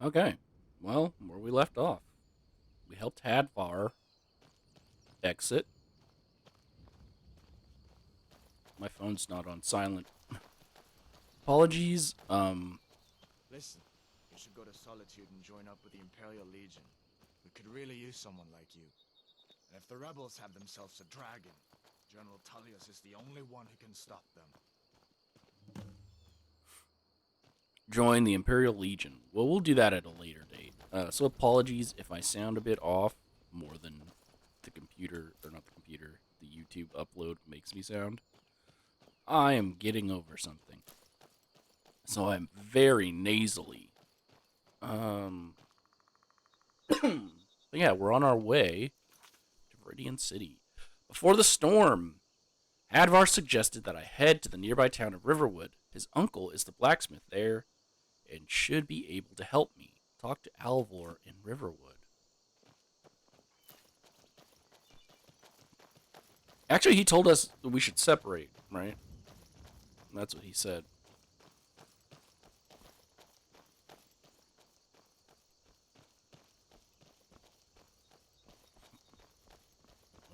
Okay. Well, where we left off. We helped Hadvar exit. My phone's not on silent. Apologies. Listen, you should go to Solitude and join up with the Imperial Legion. We could really use someone like you. And if the rebels have themselves a dragon, General Tullius is the only one who can stop them. Join the Imperial Legion. Well, we'll do that at a later date. So apologies if I sound a bit off, more than the computer, or not the computer, the YouTube upload makes me sound. I am getting over something. So I'm very nasally. Um, but yeah, we're on our way to Viridian City. Before the storm, Hadvar suggested that I head to the nearby town of Riverwood. His uncle is the blacksmith there and should be able to help me. Talk to Alvor in Riverwood. Actually, he told us that we should separate, right? That's what he said.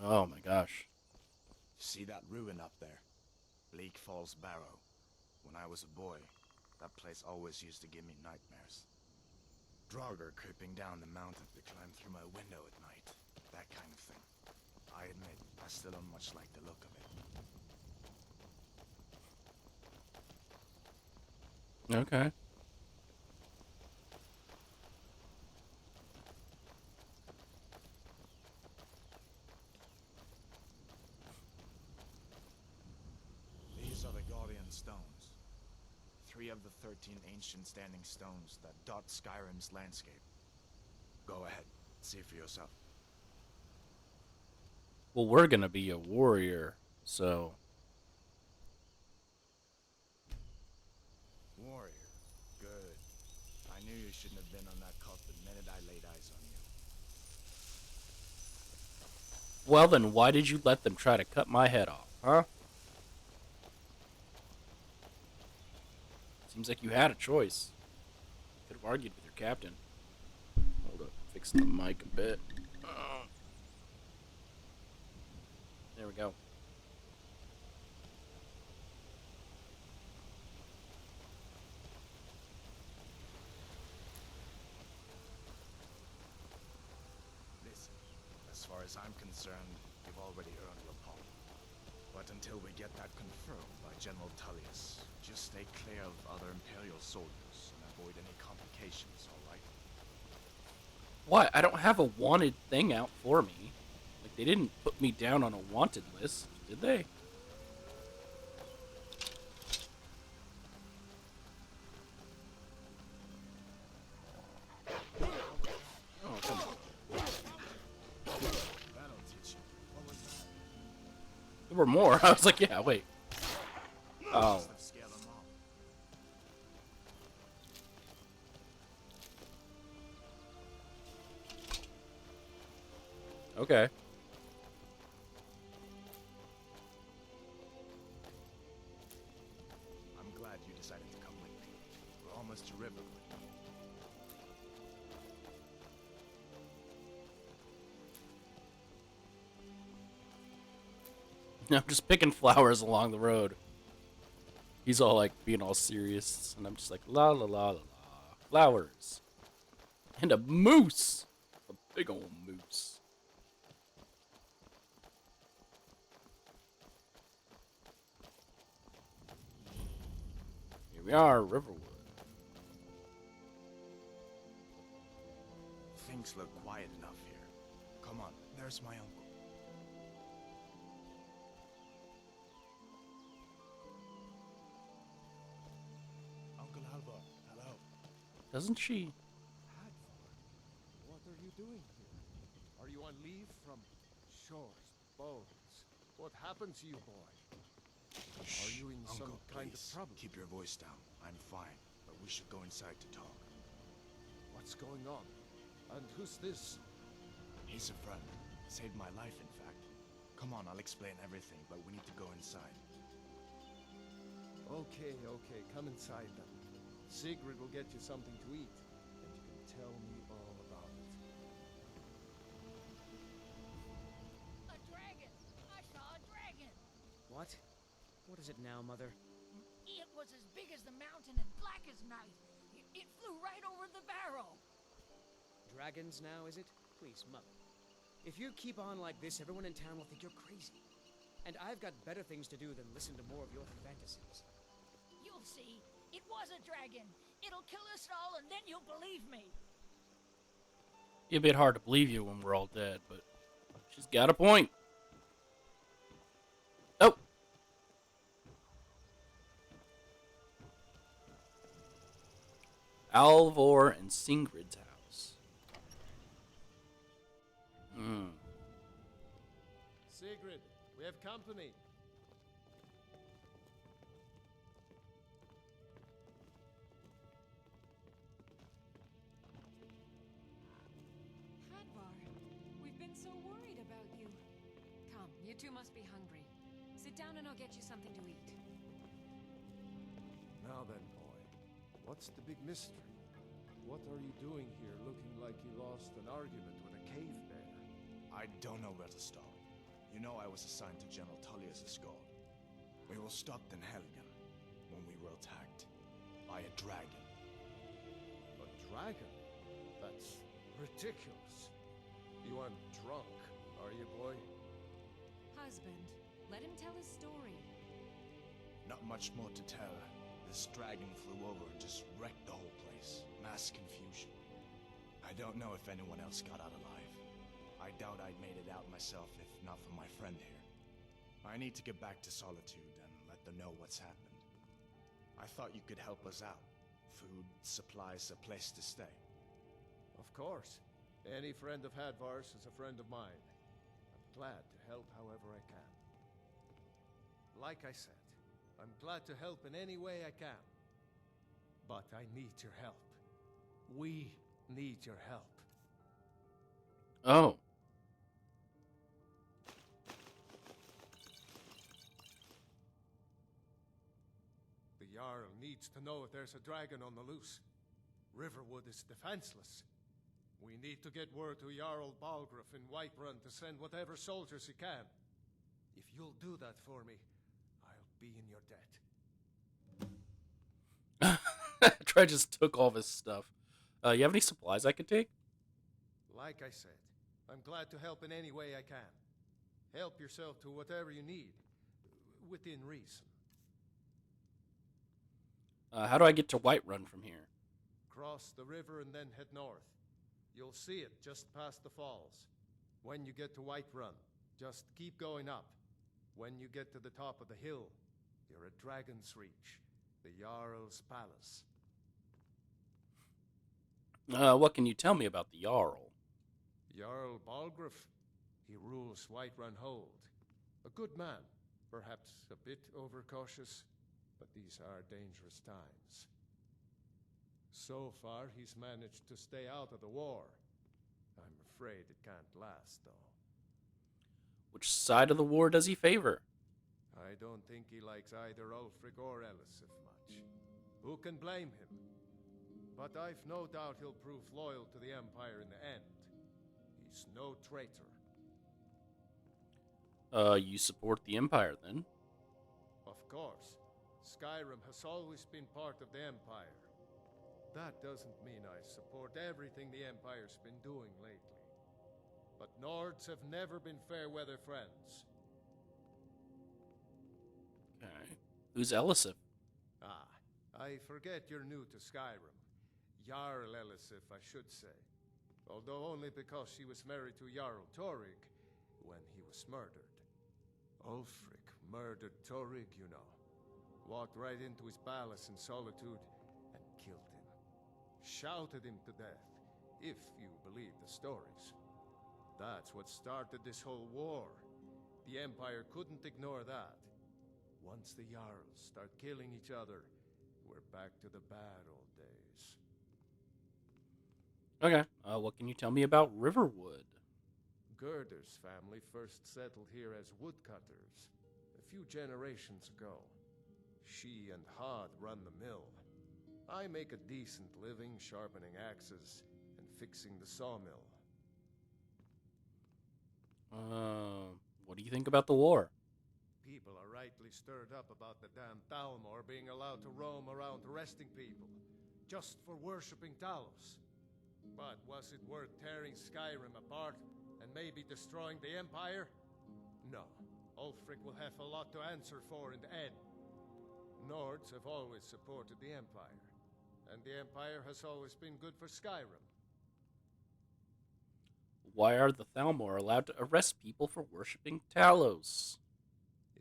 Oh my gosh. See that ruin up there? Bleak Falls Barrow. When I was a boy, that place always used to give me nightmares. Draugr creeping down the mountain to climb through my window at night. That kind of thing. I admit, I still don't much like the look of it. Okay. These are the Guardian Stones. 3 of the 13 ancient standing stones that dot Skyrim's landscape. Go ahead, see for yourself. Well, we're gonna be a warrior, so Warrior. Good. I knew you shouldn't have been on that cult the minute I laid eyes on you. well then why did you let them try to cut my head off, huh? Seems like you had a choice. Could have argued with your captain. Hold up, fix the mic a bit. There we go. Listen, as far as I'm concerned, you've already earned your pardon. But until we get that confirmed by General Tullius, just stay clear of other Imperial soldiers and avoid any complications, alright? What? I don't have a wanted thing out for me. Like, they didn't put me down on a wanted list, did they? Oh, come on. That'll teach you. What was that? There were more. I was like, yeah, wait. Oh, Must have scared them off. okay. I'm glad you decided to come with me. We're almost to Riverwood. I'm just picking flowers along the road. He's all like being all serious, and I'm just like, la la la la la. Flowers. And a moose! A big old moose. Here we are, Riverwood. Things look quiet enough here. Come on, there's my uncle. Uncle Hadvar, hello. Doesn't she? Hadvar, what are you doing here? Are you on leave from shores, bones? What happened to you, boy? Are you in Uncle, some kind of please, trouble? keep your voice down. I'm fine, but we should go inside to talk. What's going on? And who's this? He's a friend. Saved my life, in fact. Come on, I'll explain everything, but we need to go inside. Okay, come inside then. Sigrid will get you something to eat, and you can Tell me all about it. A dragon! I saw a dragon! What? What is it now, Mother? It was as big as the mountain and black as night. It flew right over the barrow. Dragons now, is it? Please, Mother. If you keep on like this, everyone in town will think you're crazy. And I've got better things to do than listen to more of your fantasies. You'll see. It was a dragon. It'll kill us all and then you'll believe me. Be a bit hard to believe you when we're all dead, but she's got a point. Oh! Alvor and Singrid's house. Sigrid, we have company. Hadvar, we've been so worried about you. Come, you two must be hungry. Sit down and I'll get you something to eat. Now then, boy, what's the big mystery? What are you doing here looking like you lost an argument with a cave bear? I don't know where to start. You know I was assigned to General Tullius' escort. We were stopped in Helgen when we were attacked by a dragon. A dragon? That's ridiculous. You aren't drunk, are you, boy? Husband, let him tell his story. Not much more to tell. This dragon flew over and just wrecked the whole place. Mass confusion. I don't know if anyone else got out alive. I doubt I'd made it out myself if not for my friend here. I need to get back to Solitude and let them know what's happened. I thought you could help us out. Food, supplies, a place to stay. Of course. Any friend of Hadvar's is a friend of mine. I'm glad to help however I can. Like I said, I'm glad to help in any way I can. But I need your help. We need your help. Oh. The Jarl needs to know if there's a dragon on the loose. Riverwood is defenseless. We need to get word to Jarl Balgruuf in Whiterun to send whatever soldiers he can. If you'll do that for me, I'll be in your debt. Trey just took all of his stuff. You have any supplies I could take? Like I said, I'm glad to help in any way I can. Help yourself to whatever you need, within reason. How do I get to Whiterun from here? Cross the river and then head north. You'll see it just past the falls. When you get to Whiterun, just keep going up. When you get to the top of the hill, you're at Dragon's Reach, the Jarl's palace. What can you tell me about the Jarl? Jarl Balgruuf, he rules Whiterun Hold. A good man, perhaps a bit overcautious, but these are dangerous times. So far, he's managed to stay out of the war. I'm afraid it can't last, though. Which side of the war does he favor? I don't think he likes either Ulfric or Elisif much. Who can blame him? But I've no doubt he'll prove loyal to the Empire in the end. He's no traitor. You support the Empire, then? Of course. Skyrim has always been part of the Empire. That doesn't mean I support everything the Empire's been doing lately. But Nords have never been fair-weather friends. Okay. Who's Elisif? Ah, I forget you're new to Skyrim. Jarl Elisif, I should say. Although only because she was married to Jarl Torig when he was murdered. Ulfric murdered Torig, you know. Walked right into his palace in Solitude and killed him. Shouted him to death, if you believe the stories. That's what started this whole war. The Empire couldn't ignore that. Once the Jarls start killing each other, we're back to the bad old days. Okay. What can you tell me about Riverwood? Gerder's family first settled here as woodcutters a few generations ago. She and Hod run the mill. I make a decent living sharpening axes fixing the sawmill. What do you think about the war? People are rightly stirred up about the damn Thalmor being allowed to roam around arresting people, just for worshipping Talos. But was it worth tearing Skyrim apart and maybe destroying the Empire? No. Ulfric will have a lot to answer for in the end. Nords have always supported the Empire, and the Empire has always been good for Skyrim. Why are the Thalmor allowed to arrest people for worshipping Talos?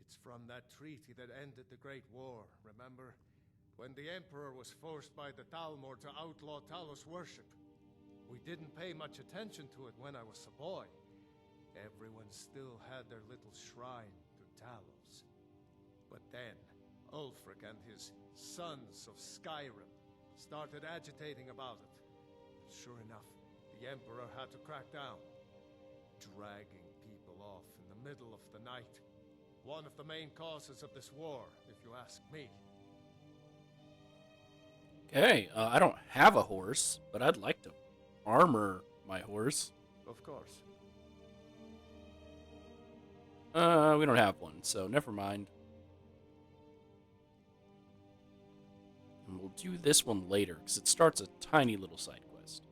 It's from that treaty that ended the Great War, remember? When the Emperor was forced by the Thalmor to outlaw Talos worship. We didn't pay much attention to it when I was a boy. Everyone still had their little shrine to Talos. But then, Ulfric and his Sons of Skyrim started agitating about it. Sure enough, the Emperor had to crack down, dragging people off in the middle of the night. One of the main causes of this war, if you ask me. Okay, I don't have a horse, but I'd like to armor my horse. Of course. We don't have one, so never mind. And we'll do this one later, because it starts a tiny little side quest.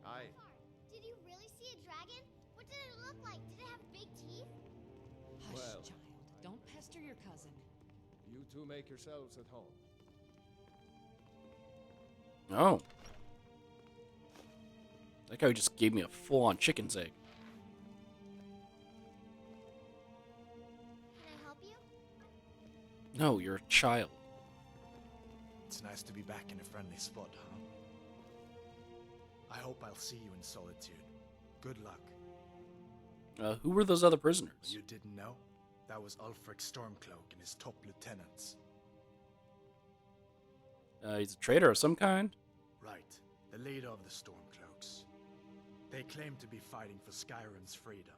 Aye. Did you really see a dragon? What did it look like? Did it have big teeth? Hush, Well. child. Don't pester your cousin. You two make yourselves at home. Oh. That guy just gave me a full-on chicken's egg. Can I help you? No, you're a child. It's nice to be back in a friendly spot, huh? I hope I'll see you in Solitude. Good luck. Who were those other prisoners? You didn't know? That was Ulfric Stormcloak and his top lieutenants. He's a traitor of some kind? Right, the leader of the Stormcloaks. They claim to be fighting for Skyrim's freedom,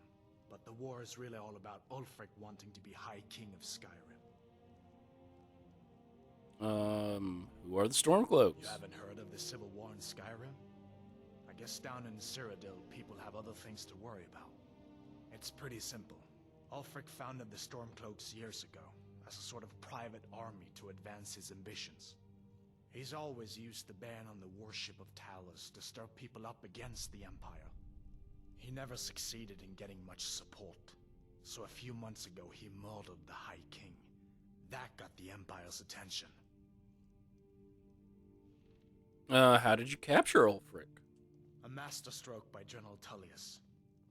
but the war is really all about Ulfric wanting to be High King of Skyrim. Who are the Stormcloaks? You haven't heard of the civil war in Skyrim? I guess down in Cyrodiil, people have other things to worry about. It's pretty simple. Ulfric founded the Stormcloaks years ago, as a sort of private army to advance his ambitions. He's always used the ban on the worship of Talos to stir people up against the Empire. He never succeeded in getting much support, so a few months ago he murdered the High King. That got the Empire's attention. How did you capture Ulfric? A masterstroke by General Tullius.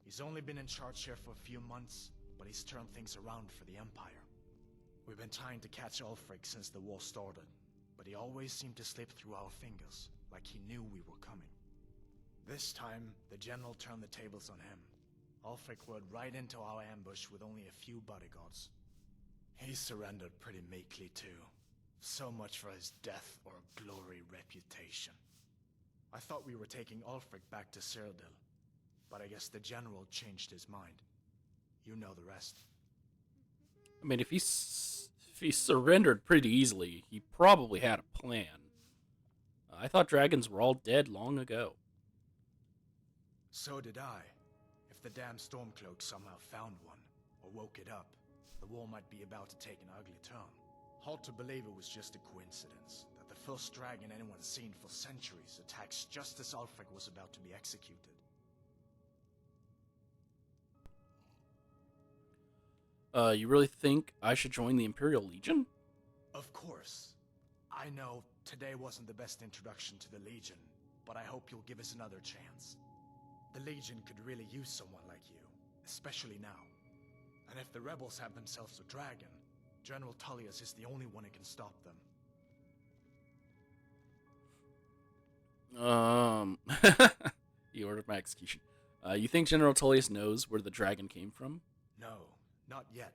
He's only been in charge here for a few months, but he's turned things around for the Empire. We've been trying to catch Ulfric since the war started, but he always seemed to slip through our fingers, like he knew we were coming. This time, the General turned the tables on him. Ulfric rode right into our ambush with only a few bodyguards. He surrendered pretty meekly too. So much for his death or glory reputation. I thought we were taking Ulfric back to Cyrodiil, but I guess the General changed his mind. You know the rest. I mean, if he surrendered pretty easily, he probably had a plan. I thought dragons were all dead long ago. So did I. If the damn Stormcloak somehow found one, or woke it up, the war might be about to take an ugly turn. Hard to believe it was just a coincidence that the first dragon anyone's seen for centuries attacks just as Ulfric was about to be executed. You really think I should join the Imperial Legion? Of course. I know today wasn't the best introduction to the Legion, but I hope you'll give us another chance. The Legion could really use someone like you, especially now. And if the rebels have themselves a dragon, General Tullius is the only one who can stop them. He ordered my execution. You think General Tullius knows where the dragon came from? No, not yet.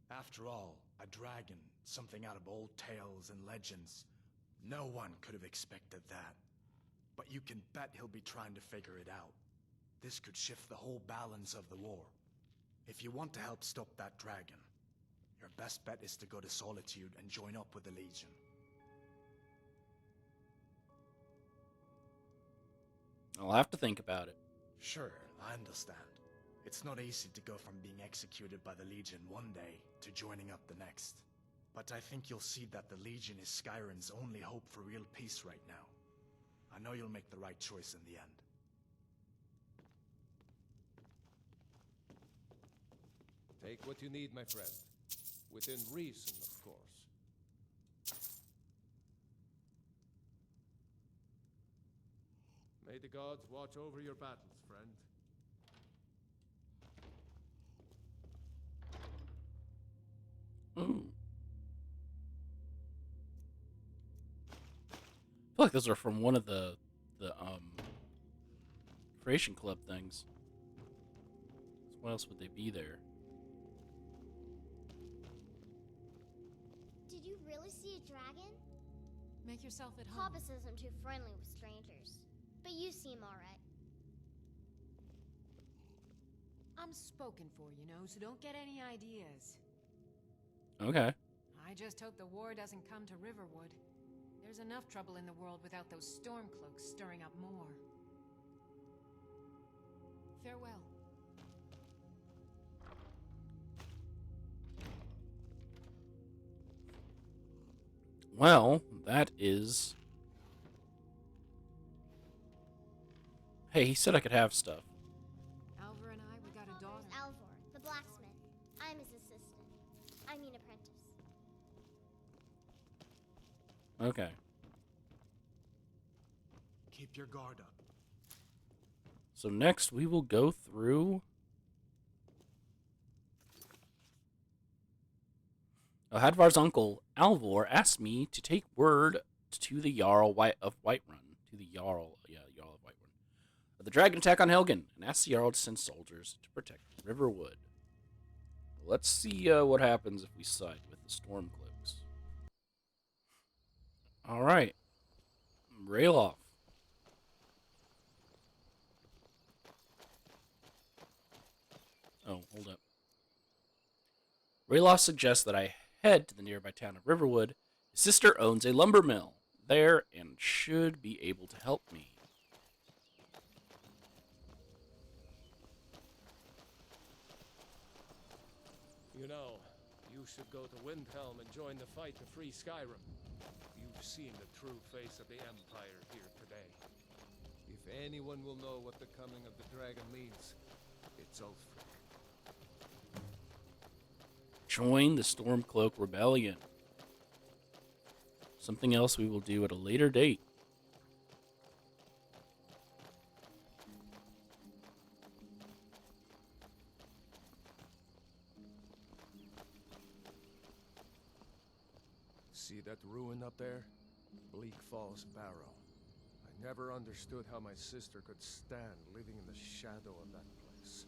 After all, a dragon, something out of old tales and legends. No one could have expected that. But you can bet he'll be trying to figure it out. This could shift the whole balance of the war. If you want to help stop that dragon, your best bet is to go to Solitude and join up with the Legion. I'll have to think about it. Sure, I understand. It's not easy to go from being executed by the Legion one day to joining up the next. But I think you'll see that the Legion is Skyrim's only hope for real peace right now. I know you'll make the right choice in the end. Take what you need, my friend. Within reason, of course. May the gods watch over your battles, friend. Ooh. I feel like those are from one of the Creation Club things. So what else would they be there? Did you really see a dragon? Make yourself at home. Papa says I'm too friendly with strangers. But you seem alright. I'm spoken for, you know, so don't get any ideas. Okay. I just hope the war doesn't come to Riverwood. There's enough trouble in the world without those stormcloaks stirring up more. Farewell. Well, that is... Hey, he said I could have stuff. Alvar and I, we got a daughter. Father's Alvor, the blacksmith. I'm his assistant. I mean apprentice. Okay. Keep your guard up. So next we will go through... Hadvar's uncle, Alvor, asked me to take word to the Jarl of Whiterun. To the Jarl, Jarl of Whiterun. Of the dragon attack on Helgen, and asked the Jarl to send soldiers to protect Riverwood. Let's see what happens if we side with the Stormcloaks. Alright. Rakof. Oh, hold up. Rakof suggests that I head to the nearby town of Riverwood. His sister owns a lumber mill there and should be able to help me. You know, you should go to Windhelm and join the fight to free Skyrim. You've seen the true face of the Empire here today. If anyone will know what the coming of the dragon means, it's Ulfric. Join the Stormcloak Rebellion. Something else we will do at a later date. See that ruin up there? Bleak Falls Barrow. I never understood how my sister could stand living in the shadow of that place.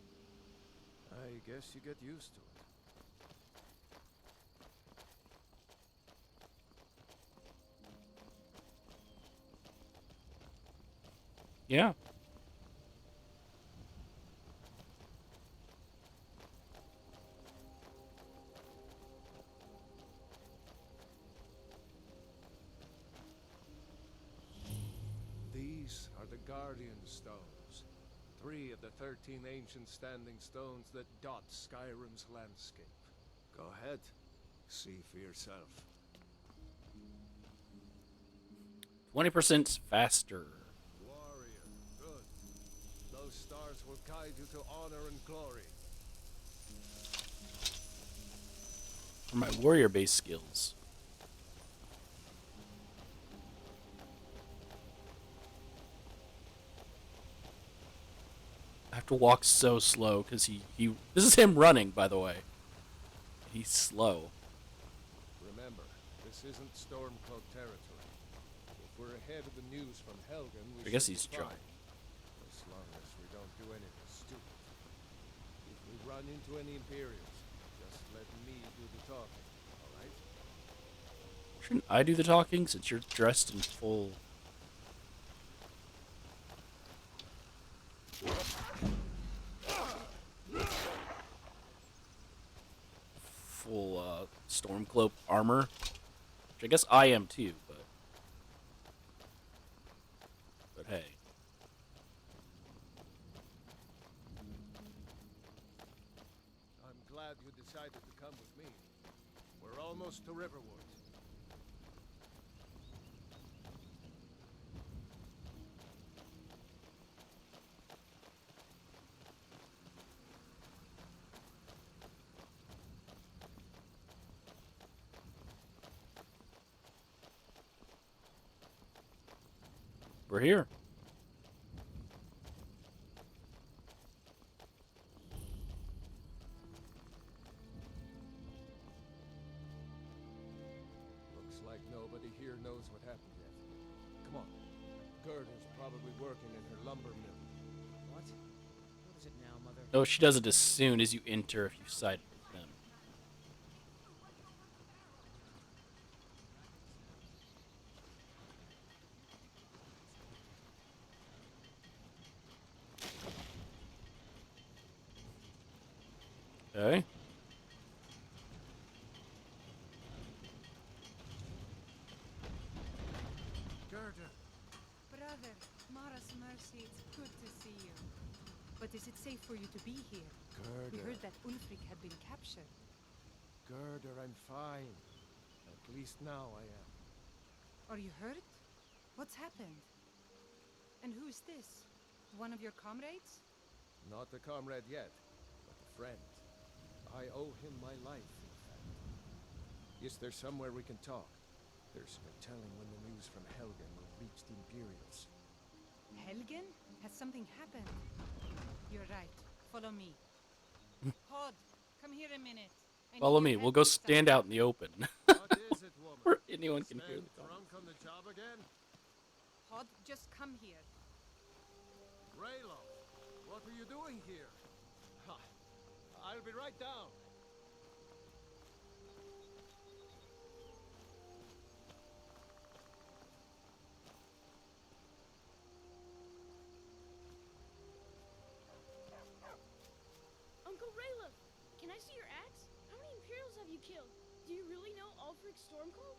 I guess you get used to it. Yeah. These are the Guardian Stones. 3 of the 13 ancient standing stones that dot Skyrim's landscape. Go ahead. See for yourself. 20% faster. Warrior, good. Those stars will guide you to honor and glory. For my warrior-based skills. I have to walk so slow because he this is him running, by the way. He's slow. Remember, this isn't Stormcloak territory. If we're ahead of the news from Helgen, we I guess should he's be fine. joking. As long as we don't do anything stupid. If we run into any Imperials, just let me do the talking, alright? Shouldn't I do the talking since you're dressed in full... full, Stormcloak armor? Which I guess I am too, but... But hey. decided to come with me. We're almost to Riverwood. We're here. Looks like nobody here knows what happened yet. Come on. Gerda's probably working in her lumber mill. What? What is it now, Mother? Oh, she does it as soon as you enter if you've sided with them. Okay. Gerda! Brother, Mara's mercy, it's good to see you. But is it safe for you to be here? We Gerda! heard that Ulfric had been captured. Gerda, I'm fine. At least now I am. Are you hurt? What's happened? And who's this? One of your comrades? Not a comrade yet, but a friend. I owe him my life, in fact. Is there somewhere we can talk? There's no telling when the news from Helgen will reach the Imperials. Helgen? Has something happened? You're right. Follow me. Hod, come here a minute. I Follow need me. your We'll help go with stand something. out in the open. What is it, woman? Where anyone can hear Stand the drunk on the job again? Hod, just come here. Raylo, what are you doing here? Ha! I'll be right down. Uncle Raylo, can I see your axe? How many Imperials have you killed? Do you really know Ulfric Stormcloak?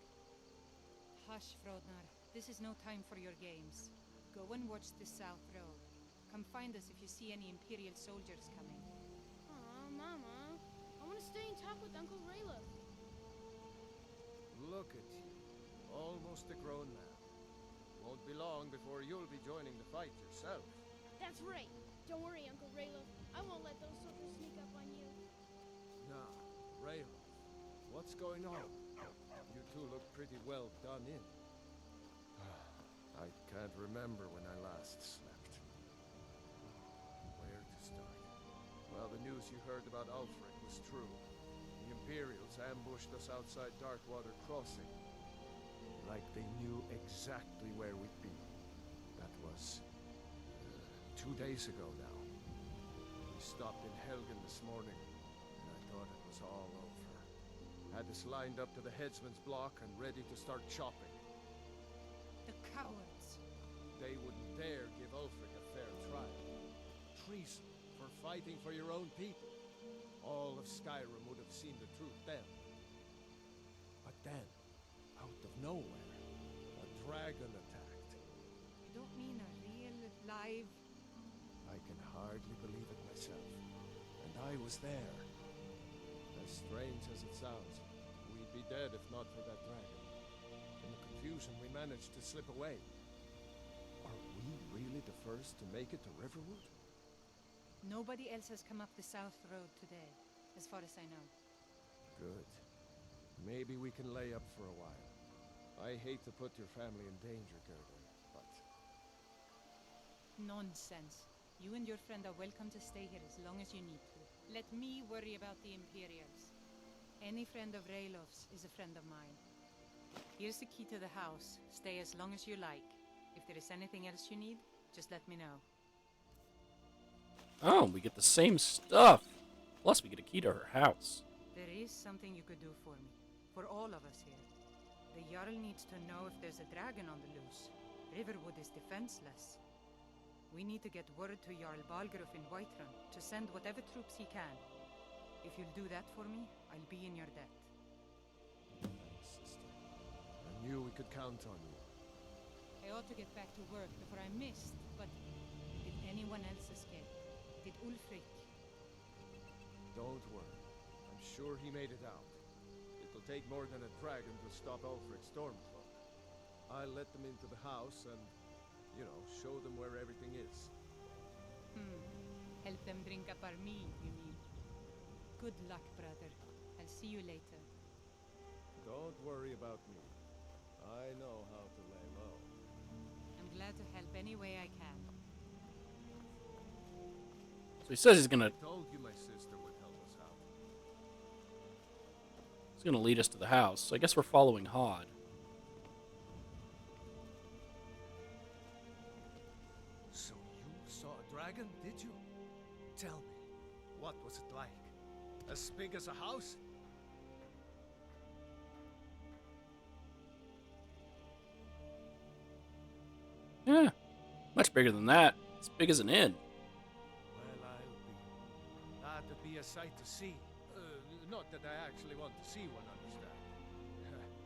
Hush, Frodnar. This is no time for your games. Go and watch the South Road. Come find us if you see any Imperial soldiers coming. Aw, Mama. I want to stay and talk with Uncle Raylo. Look at you. Almost a grown man. Won't be long before you'll be joining the fight yourself. That's right. Don't worry, Uncle Raylo. I won't let those soldiers sneak up on you. Now, Raylo, what's going on? You two look pretty well done in. I can't remember when I last slept. Where to start? Well, the news you heard about Ulfric was true. The Imperials ambushed us outside Darkwater Crossing. Like they knew exactly where we'd be. That was 2 days ago now. We stopped in Helgen this morning, and I thought it was all over. Had us lined up to the headsman's block and ready to start chopping. The cowards. They wouldn't dare give Ulfric a fair trial. Treason for fighting for your own people. All of Skyrim would have seen the truth then. But then, out of nowhere, a dragon attacked. You don't mean a real, live... I can hardly believe it myself. And I was there. As strange as it sounds, we'd be dead if not for that dragon. In the confusion, we managed to slip away. Are we really the first to make it to Riverwood? Nobody else has come up the South Road today, as far as I know. Good. Maybe we can lay up for a while. I hate to put your family in danger, Gerda, but... Nonsense. You and your friend are welcome to stay here as long as you need to. Let me worry about the Imperials. Any friend of Raylof's is a friend of mine. Here's the key to the house. Stay as long as you like. If there is anything else you need, just let me know. Oh, we get the same stuff. Plus, we get a key to her house. There is something you could do for me. For all of us here. The Jarl needs to know if there's a dragon on the loose. Riverwood is defenseless. We need to get word to Jarl Balgruuf in Whiterun to send whatever troops he can. If you'll do that for me, I'll be in your debt. Thanks, sister. I knew we could count on you. I ought to get back to work before I missed, but did anyone else escape? Did Ulfric? Don't worry. I'm sure he made it out. It'll take more than a dragon to stop Ulfric's Stormcloak. I'll let them into the house and, you know, show them where everything is. Help them drink up our mead, you mean? Good luck, brother. I'll see you later. Don't worry about me. I know how to lay low. I'm glad to help any way I can. So he says he's gonna I told you my sister would help us out. lead us to the house. So I guess we're following Hod. So you saw a dragon, did you? Tell me, what was it like? As big as a house? Yeah, much bigger than that. As big as an inn. Well, I'll be. That'd be a sight to see. Not that I actually want to see one, understand.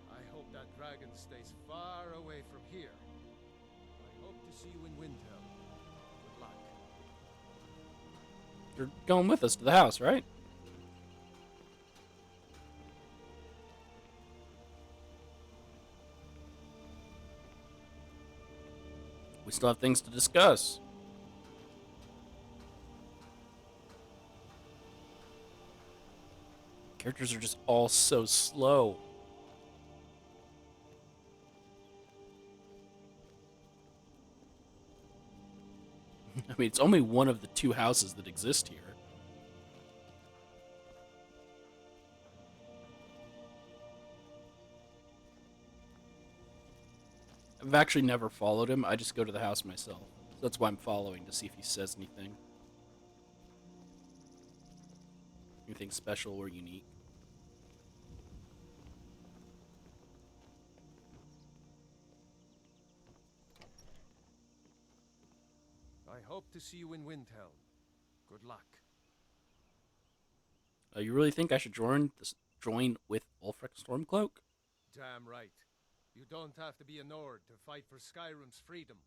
I hope that dragon stays far away from here. I hope to see you in Windhelm. Good luck. You're going with us to the house, right? We still have things to discuss. Characters are just all so slow. I mean, it's only one of the two houses that exist here. I've actually never followed him. I just go to the house myself. So that's why I'm following, to see if he says anything. Anything special or unique. I hope to see you in Windhelm. Good luck. You really think I should join with Ulfric Stormcloak? Damn right. You don't have to be a Nord to fight for Skyrim's freedom.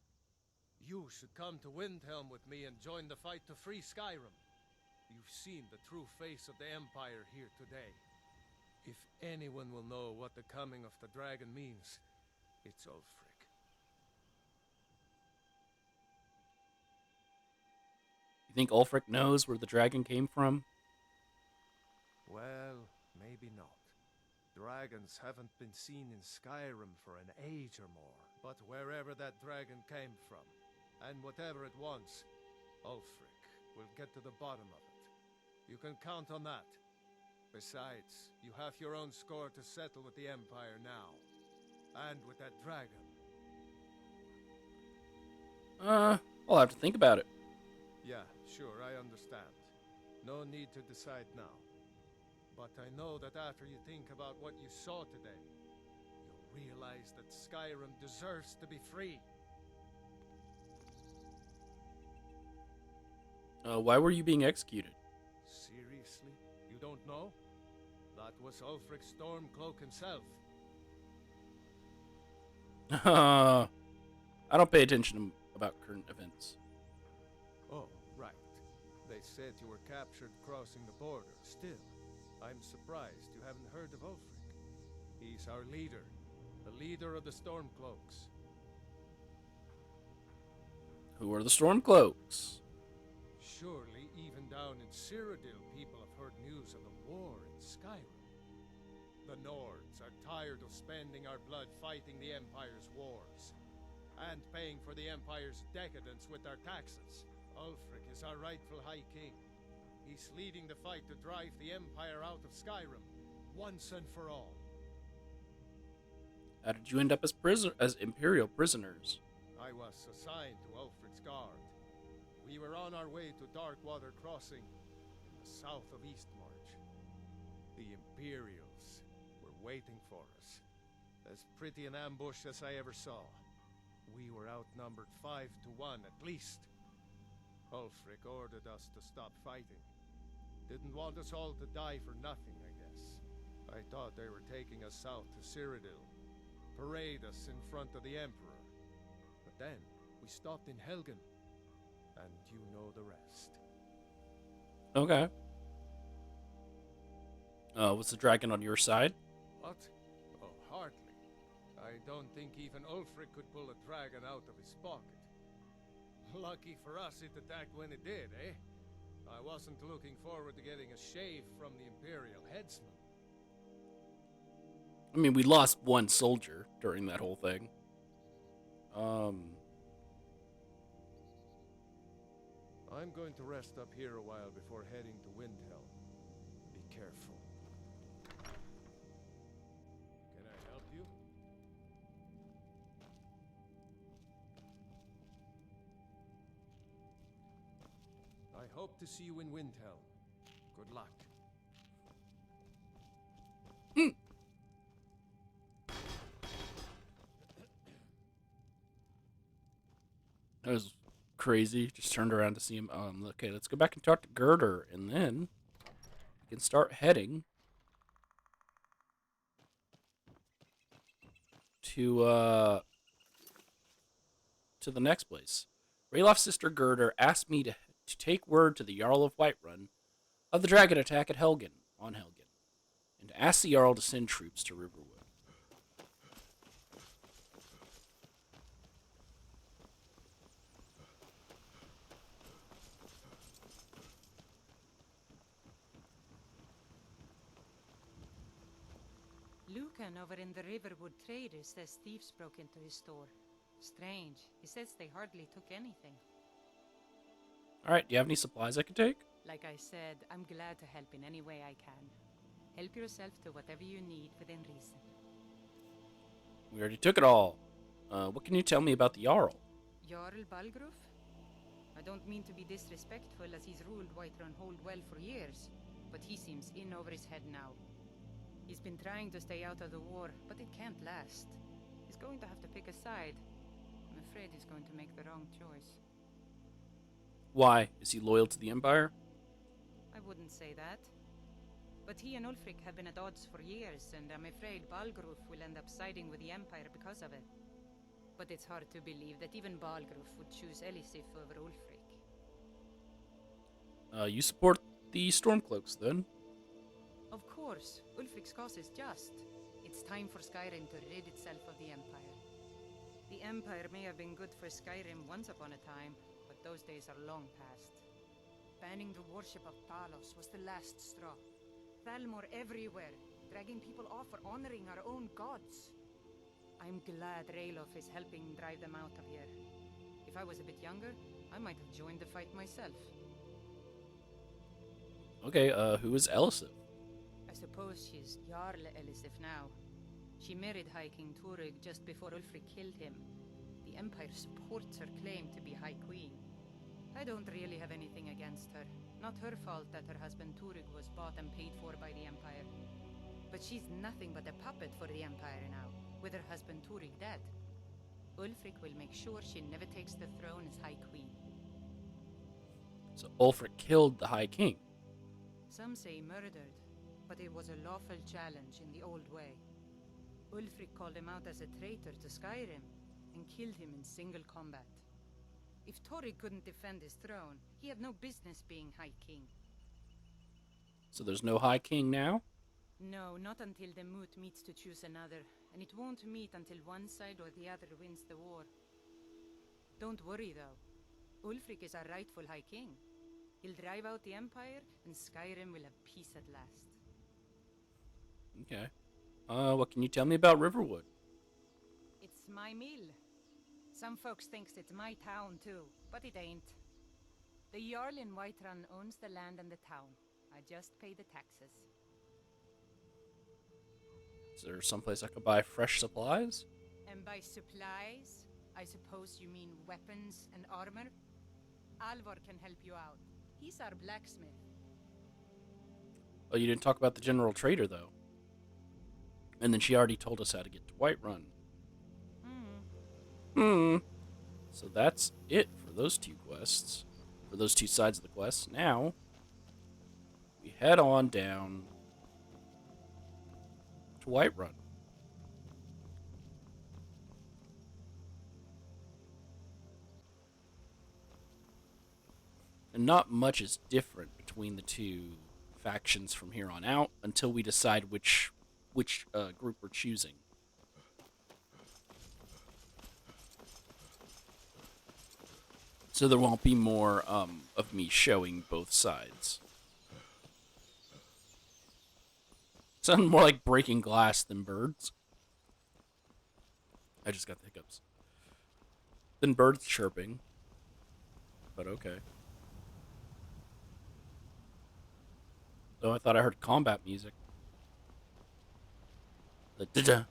You should come to Windhelm with me and join the fight to free Skyrim. You've seen the true face of the Empire here today. If anyone will know what the coming of the dragon means, it's Ulfric. You think Ulfric knows where the dragon came from? Well, maybe not. Dragons haven't been seen in Skyrim for an age or more. But wherever that dragon came from, and whatever it wants, Ulfric will get to the bottom of it. You can count on that. Besides, you have your own score to settle with the Empire now. And with that dragon. I'll have to think about it. Yeah, sure, I understand. No need to decide now. But I know that after you think about what you saw today, you'll realize that Skyrim deserves to be free. Why were you being executed? Seriously? You don't know? That was Ulfric Stormcloak himself. I don't pay attention about current events. Oh, right. They said you were captured crossing the border. Still, I'm surprised you haven't heard of Ulfric. He's our leader. The leader of the Stormcloaks. Who are the Stormcloaks? Surely, even down in Cyrodiil, people have heard news of the war in Skyrim. The Nords are tired of spending our blood fighting the Empire's wars, and paying for the Empire's decadence with our taxes. Ulfric is our rightful High King. He's leading the fight to drive the Empire out of Skyrim, once and for all. How did you end up as Imperial prisoners? I was assigned to Ulfric's guard. We were on our way to Darkwater Crossing, in the south of Eastmarch. The Imperials were waiting for us. As pretty an ambush as I ever saw. We were outnumbered 5 to 1 at least. Ulfric ordered us to stop fighting. Didn't want us all to die for nothing, I guess. I thought they were taking us south to Cyrodiil, parade us in front of the Emperor. But then, we stopped in Helgen, and you know the rest. Okay. Was the dragon on your side? What? Oh, hardly. I don't think even Ulfric could pull a dragon out of his pocket. Lucky for us it attacked when it did, eh? I wasn't looking forward to getting a shave from the Imperial headsman. I mean, we lost one soldier during that whole thing. I'm going to rest up here a while before heading to Windhelm. Be careful. Can I help you? I hope to see you in Windhelm. Good luck. That was crazy. Just turned around to see him. Okay, let's go back and talk to Girder, and then we can start heading to the next place. Raylof's sister Girder asked me to take word to the Jarl of Whiterun of the dragon attack at Helgen, and to ask the Jarl to send troops to Riverwood. Lucan over in the Riverwood trader says thieves broke into his store. Strange. He says they hardly took anything. Alright, do you have any supplies I can take? Like I said, I'm glad to help in any way I can. Help yourself to whatever you need within reason. We already took it all. What can you tell me about the Jarl? Jarl Balgruf? I don't mean to be disrespectful as he's ruled Whiterun hold well for years, but he seems in over his head now. He's been trying to stay out of the war, but it can't last. He's going to have to pick a side. I'm afraid he's going to make the wrong choice. Why? Is he loyal to the Empire? I wouldn't say that. But he and Ulfric have been at odds for years, and I'm afraid Balgruf will end up siding with the Empire because of it. But it's hard to believe that even Balgruf would choose Elisif over Ulfric. You support the Stormcloaks, then? Of course, Ulfric's cause is just. It's time for Skyrim to rid itself of the Empire. The Empire may have been good for Skyrim once upon a time, but those days are long past. Banning the worship of Talos was the last straw. Thalmor everywhere, dragging people off for honoring our own gods. I'm glad Ralof is helping drive them out of here. If I was a bit younger, I might have joined the fight myself. Okay, who is Elisif? I suppose she's Jarl Elisif now. She married High King Turig just before Ulfric killed him. The Empire supports her claim to be High Queen. I don't really have anything against her. Not her fault that her husband Turig was bought and paid for by the Empire. But she's nothing but a puppet for the Empire now, with her husband Turig dead. Ulfric will make sure she never takes the throne as High Queen. So Ulfric killed the High King. Some say murdered, but it was a lawful challenge in the old way. Ulfric called him out as a traitor to Skyrim and killed him in single combat. If Turig couldn't defend his throne, he had no business being High King. So there's no High King now? No, not until the moot meets to choose another, and it won't meet until one side or the other wins the war. Don't worry though. Ulfric is our rightful High King. He'll drive out the Empire, and Skyrim will have peace at last. Okay. What can you tell me about Riverwood? It's my mill. Some folks thinks it's my town too, but it ain't. The Jarl in Whiterun owns the land and the town. I just pay the taxes. Is there someplace I could buy fresh supplies? And by supplies, I suppose you mean weapons and armor? Alvar can help you out. He's our blacksmith. Oh, you didn't talk about the General Trader, though. And then she already told us how to get to Whiterun. So that's it for those two quests. For those two sides of the quest. Now, we head on down to Whiterun. And not much is different between the two factions from here on out until we decide which group we're choosing. So there won't be more of me showing both sides. Sound more like breaking glass than birds. I just got the hiccups. Than birds chirping. But okay. Oh, I thought I heard combat music. The da-da.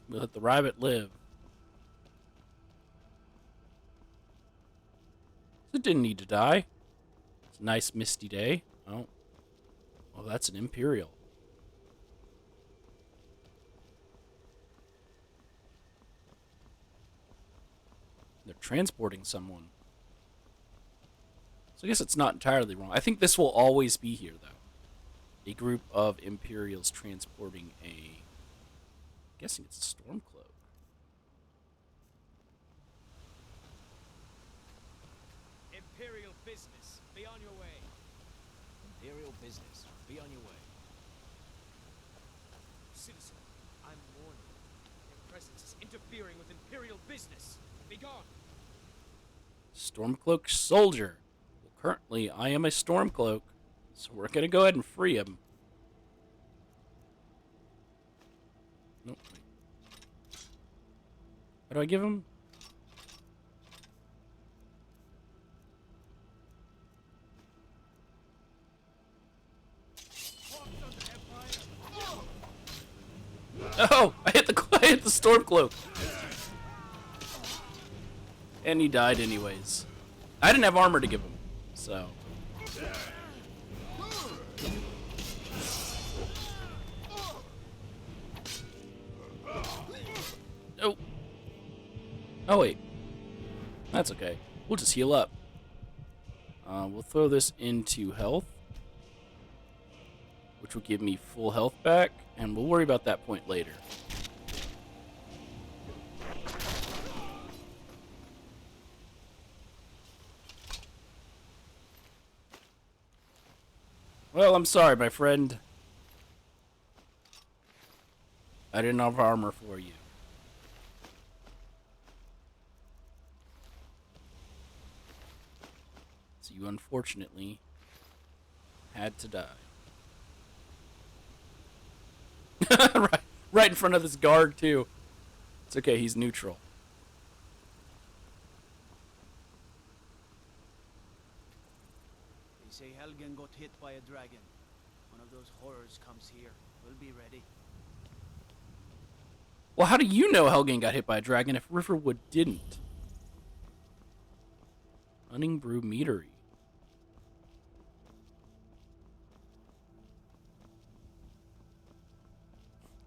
We'll let the rabbit live. It didn't need to die. It's a nice misty day. Oh. Well, that's an Imperial. They're transporting someone. So I guess it's not entirely wrong. I think this will always be here, though. A group of Imperials transporting a... I'm guessing it's a Stormcloak. Imperial business. Be on your way. Imperial business. Be on your way. Citizen, I'm warning you. Your presence is interfering with Imperial business. Be gone. Stormcloak soldier. Well, currently, I am a Stormcloak, so we're gonna go ahead and free him. Nope. Wait. How do I give him? Oh! I hit the Stormcloak. And he died anyways. I didn't have armor to give him, so. Oh. Oh wait. That's okay. We'll just heal up. We'll throw this into health, which will give me full health back, and we'll worry about that point later. Well, I'm sorry, my friend. I didn't have armor for you. So you unfortunately had to die. right in front of this guard, too. It's okay, he's neutral. They say Helgen got hit by a dragon. One of those horrors comes here. We'll be ready. Well, how do you know Helgen got hit by a dragon if Riverwood didn't? Hunting Brew Meadery.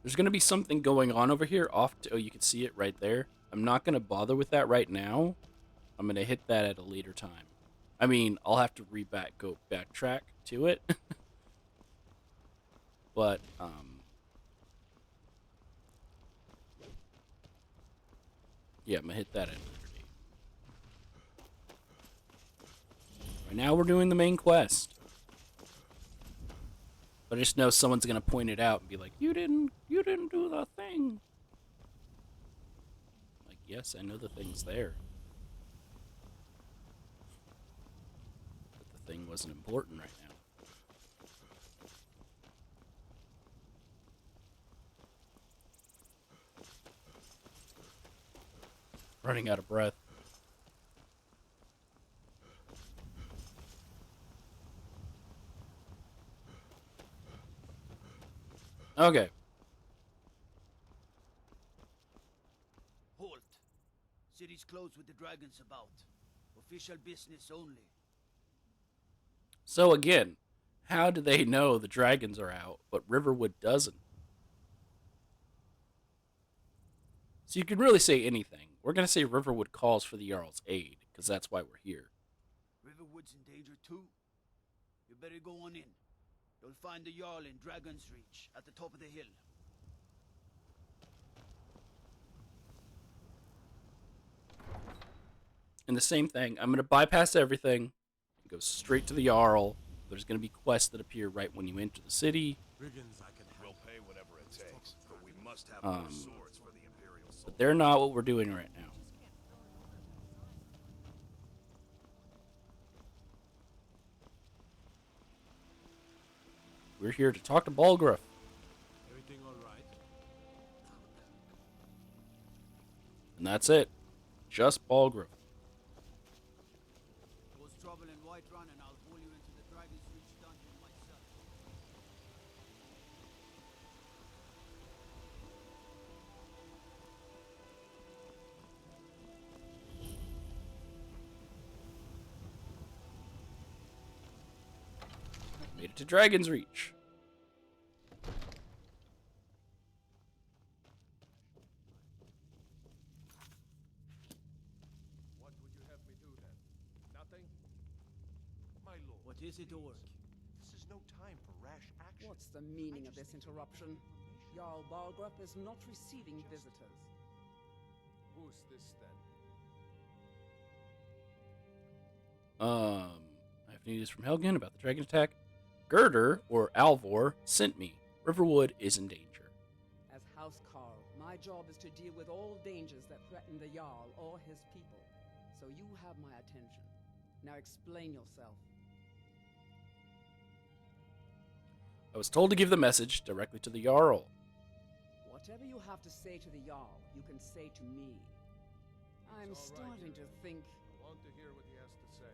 There's going to be something going on over here. Oh, you can see it right there. I'm not going to bother with that right now. I'm going to hit that at a later time. I mean, I'll have to go backtrack to it. But, yeah, I'm going to hit that at a later date. Right now we're doing the main quest. But I just know someone's gonna point it out and be like, you didn't do the thing. Like, yes, I know the thing's there. But the thing wasn't important right now. Running out of breath. Okay. Halt. City's closed with the dragons about. Official business only. So again, how do they know the dragons are out, but Riverwood doesn't? So you can really say anything. We're going to say Riverwood calls for the Jarl's aid, because that's why we're here. Riverwood's in danger too. You better go on in. You'll find the Jarl in Dragon's Reach, at the top of the hill. And the same thing, I'm going to bypass everything and go straight to the Jarl. There's going to be quests that appear right when you enter the city. We'll pay whatever it takes, but we must have more more swords for the Imperial soldiers. But they're not what we're doing right now. We're here to talk to Balgruuf. Everything all right? And that's it. Just Balgruuf. Cause trouble in Whiterun and I'll pull you into the Dragon's Reach dungeon myself. Made it to Dragon's Reach. What would you have me do then? Nothing? My lord, What is it, Orc? this is no time for rash action. What's the meaning of this interruption? Jarl Balgruuf is not receiving visitors. Who's this then? I have news from Helgen about the dragon attack. Girder, or Alvor, sent me. Riverwood is in danger. As House Carl, my job is to deal with all dangers that threaten the Jarl or his people. So you have my attention. Now explain yourself. I was told to give the message directly to the Jarl. Whatever you have to say to the Jarl, you can say to me. I'm It's all right, starting to think... I want to hear what he has to say.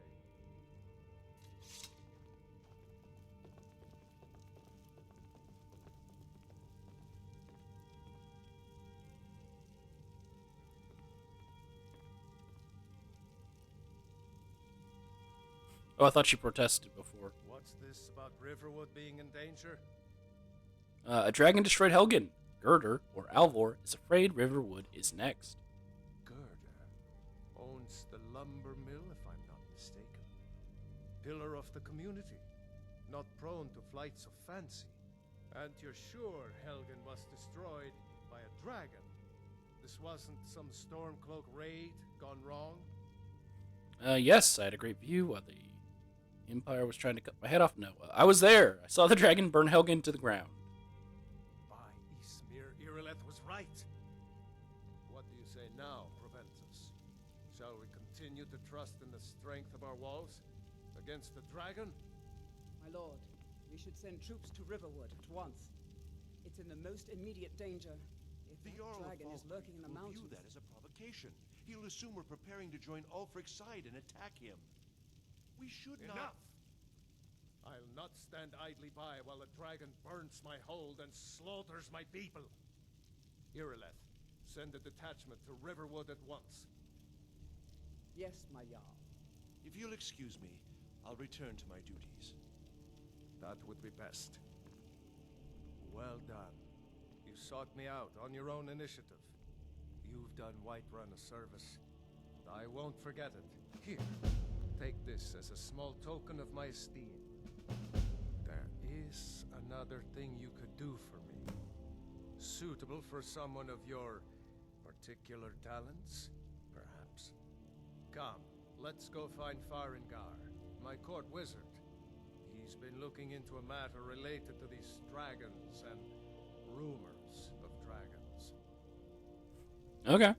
Oh, I thought she protested before. What's this about Riverwood being in danger? A dragon destroyed Helgen. Girder, or Alvor, is afraid Riverwood is next. Girder owns the lumber mill, if I'm not mistaken. Pillar of the community, not prone to flights of fancy. And you're sure Helgen was destroyed by a dragon? This wasn't some Stormcloak raid gone wrong? Yes, I had a great view while the Empire was trying to cut my head off. No, I was there. I saw the dragon burn Helgen to the ground. By Ismir, Irileth was right. What do you say now, Proventus? Shall we continue to trust in the strength of our walls against the dragon? My lord, we should send troops to Riverwood at once. It's in the most immediate danger. If The that Jarl of dragon is Valkyrie lurking in the will mountains... view that as a provocation. He'll assume we're preparing to join Ulfric's side and attack him. We should Enough! not... I'll not stand idly by while the dragon burns my hold and slaughters my people. Irileth, send a detachment to Riverwood at once. Yes, my Jarl. If you'll excuse me, I'll return to my duties. That would be best. Well done. You sought me out on your own initiative. You've done Whiterun a service, and I won't forget it. Here, take this as a small token of my esteem. There is another thing you could do for me. Suitable for someone of your particular talents, perhaps. Come, let's go find Farengar, my court wizard. He's been looking into a matter related to these dragons and rumors of dragons. Okay.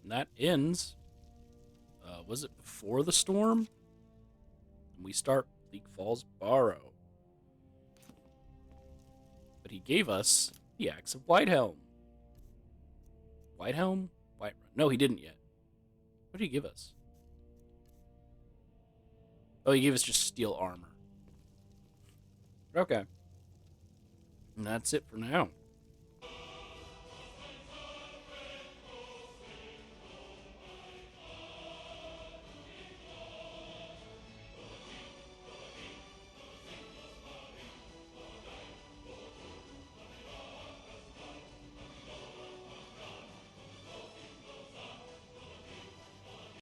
And that ends. Was it before the storm? And we start Bleak Falls Barrow. But he gave us the Axe of Whitehelm. Whitehelm? Whiterun. No, he didn't yet. What did he give us? Oh, he gave us just steel armor. Okay. And that's it for now.